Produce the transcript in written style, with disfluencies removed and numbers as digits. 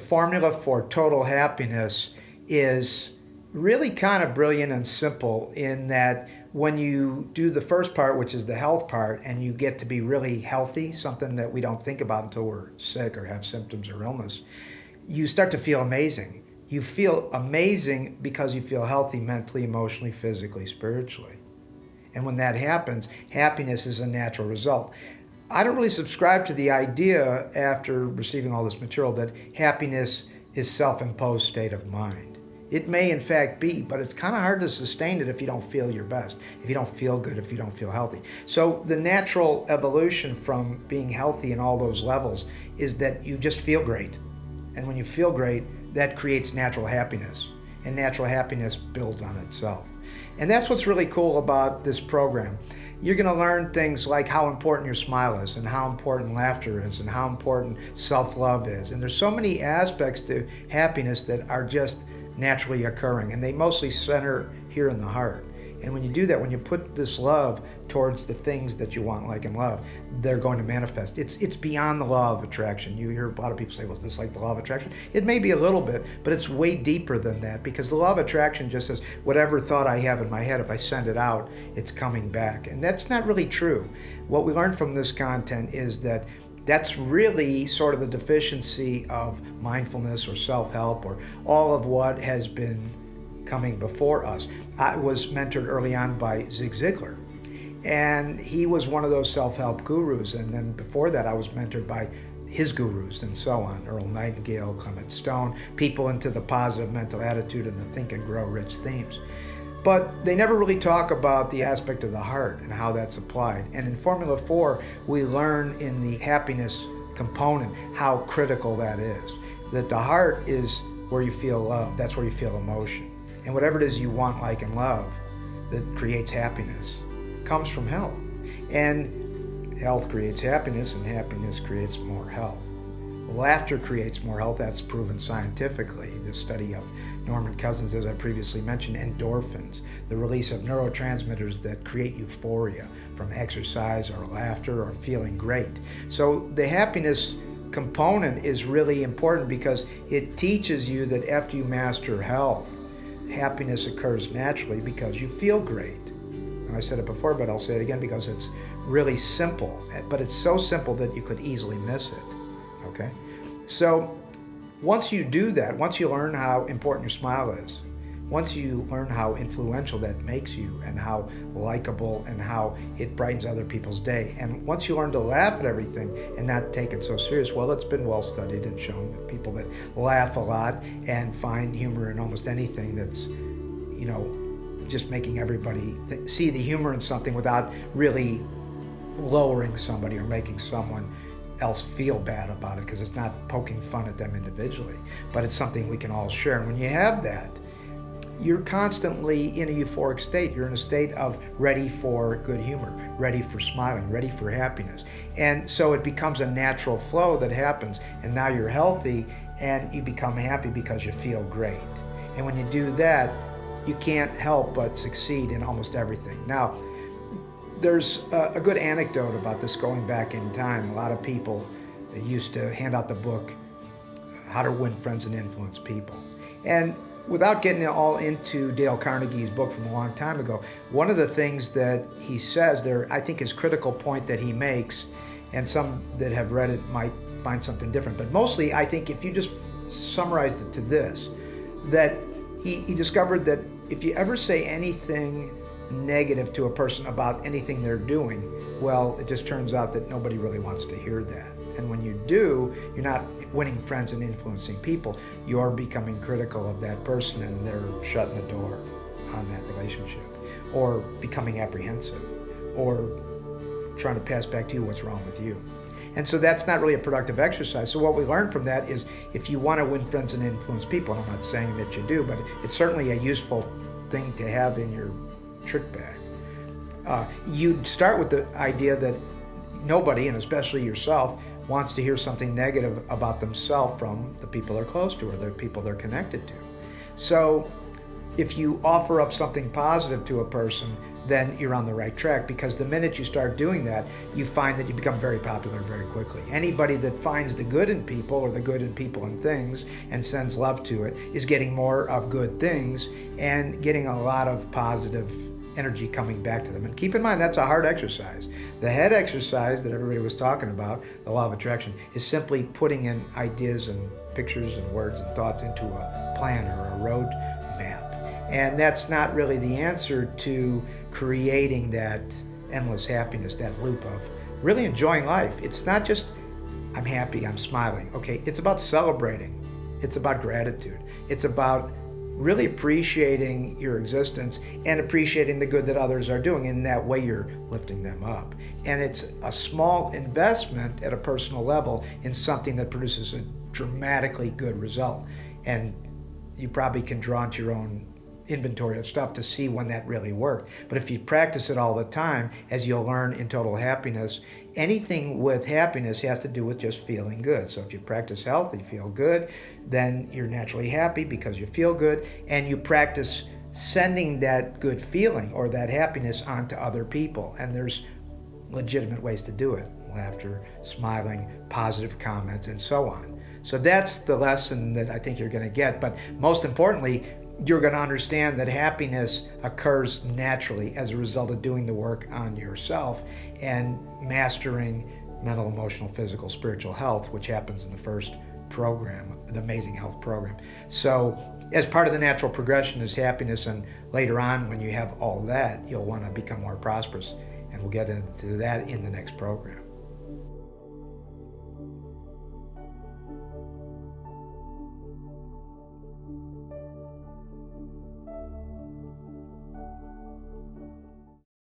formula for total happiness is really kind of brilliant and simple in that when you do the first part, which is the health part, and you get to be really healthy, something that we don't think about until we're sick or have symptoms or illness, you start to feel amazing. You feel amazing because you feel healthy mentally, emotionally, physically, spiritually. And when that happens, happiness is a natural result. I don't really subscribe to the idea after receiving all this material that happiness is self-imposed state of mind. It may in fact be, but it's kind of hard to sustain it if you don't feel your best, if you don't feel good, if you don't feel healthy. So the natural evolution from being healthy in all those levels is that you just feel great. And when you feel great, that creates natural happiness. And natural happiness builds on itself. And that's what's really cool about this program. You're going to learn things like how important your smile is and how important laughter is and how important self-love is. And there's so many aspects to happiness that are just naturally occurring, and they mostly center here in the heart. And when you do that, when you put this love towards the things that you want, like, and love, they're going to manifest. It's beyond the law of attraction. You hear a lot of people say, well, is this like the law of attraction? It may be a little bit, but it's way deeper than that, because the law of attraction just says, whatever thought I have in my head, if I send it out, it's coming back. And that's not really true. What we learned from this content is that that's really sort of the deficiency of mindfulness or self-help or all of what has been coming before us. I was mentored early on by Zig Ziglar, and he was one of those self-help gurus. And then before that, I was mentored by his gurus and so on, Earl Nightingale, Clement Stone, people into the positive mental attitude and the Think and Grow Rich themes. But they never really talk about the aspect of the heart and how that's applied. And in Formula 4, we learn in the happiness component how critical that is. That the heart is where you feel love, that's where you feel emotion. And whatever it is you want, like, and love that creates happiness comes from health. And health creates happiness, and happiness creates more health. Laughter creates more health. That's proven scientifically. The study of Norman Cousins, as I previously mentioned, endorphins, the release of neurotransmitters that create euphoria from exercise or laughter or feeling great. So the happiness component is really important because it teaches you that after you master health, happiness occurs naturally because you feel great. And I said it before, but I'll say it again because it's really simple. But it's so simple that you could easily miss it. Okay? So once you do that, once you learn how important your smile is, once you learn how influential that makes you and how likable and how it brightens other people's day, and once you learn to laugh at everything and not take it so serious, well, it's been well studied and shown that people that laugh a lot and find humor in almost anything that's, just making everybody see the humor in something without really lowering somebody or making someone else feel bad about it, because it's not poking fun at them individually, but it's something we can all share. And when you have that, you're constantly in a euphoric state. You're in a state of ready for good humor, ready for smiling, ready for happiness. And so it becomes a natural flow that happens, and now you're healthy and you become happy because you feel great. And when you do that, you can't help but succeed in almost everything. Now, there's a good anecdote about this going back in time. A lot of people used to hand out the book, How to Win Friends and Influence People. And without getting all into Dale Carnegie's book from a long time ago, one of the things that he says there, I think, is critical point that he makes, and some that have read it might find something different. But mostly, I think if you just summarized it to this, that he discovered that if you ever say anything negative to a person about anything they're doing, well, it just turns out that nobody really wants to hear that. And when you do, you're not winning friends and influencing people. You're becoming critical of that person, and they're shutting the door on that relationship, or becoming apprehensive, or trying to pass back to you what's wrong with you. And so that's not really a productive exercise. So what we learned from that is, if you want to win friends and influence people, and I'm not saying that you do, but it's certainly a useful thing to have in your trick bag. You'd start with the idea that nobody, and especially yourself, wants to hear something negative about themselves from the people they're close to or the people they're connected to. So if you offer up something positive to a person, then you're on the right track, because the minute you start doing that, you find that you become very popular very quickly. Anybody that finds the good in people, or the good in people and things, and sends love to it, is getting more of good things and getting a lot of positive energy coming back to them. And keep in mind, that's a hard exercise. The head exercise that everybody was talking about, the law of attraction, is simply putting in ideas and pictures and words and thoughts into a plan or a road map. And that's not really the answer to creating that endless happiness, that loop of really enjoying life. It's not just, I'm happy, I'm smiling. Okay, it's about celebrating. It's about gratitude. It's about really appreciating your existence and appreciating the good that others are doing. In that way, you're lifting them up. And it's a small investment at a personal level in something that produces a dramatically good result. And you probably can draw into your own inventory of stuff to see when that really worked. But if you practice it all the time, as you'll learn in Total Happiness, anything with happiness has to do with just feeling good. So if you practice health, you feel good, then you're naturally happy because you feel good, and you practice sending that good feeling or that happiness onto other people. And there's legitimate ways to do it: laughter, smiling, positive comments, and so on. So that's the lesson that I think you're going to get. But most importantly, you're going to understand that happiness occurs naturally as a result of doing the work on yourself and mastering mental, emotional, physical, spiritual health, which happens in the first program, the Amazing Health program. So as part of the natural progression is happiness, and later on, when you have all that, you'll want to become more prosperous. And we'll get into that in the next program.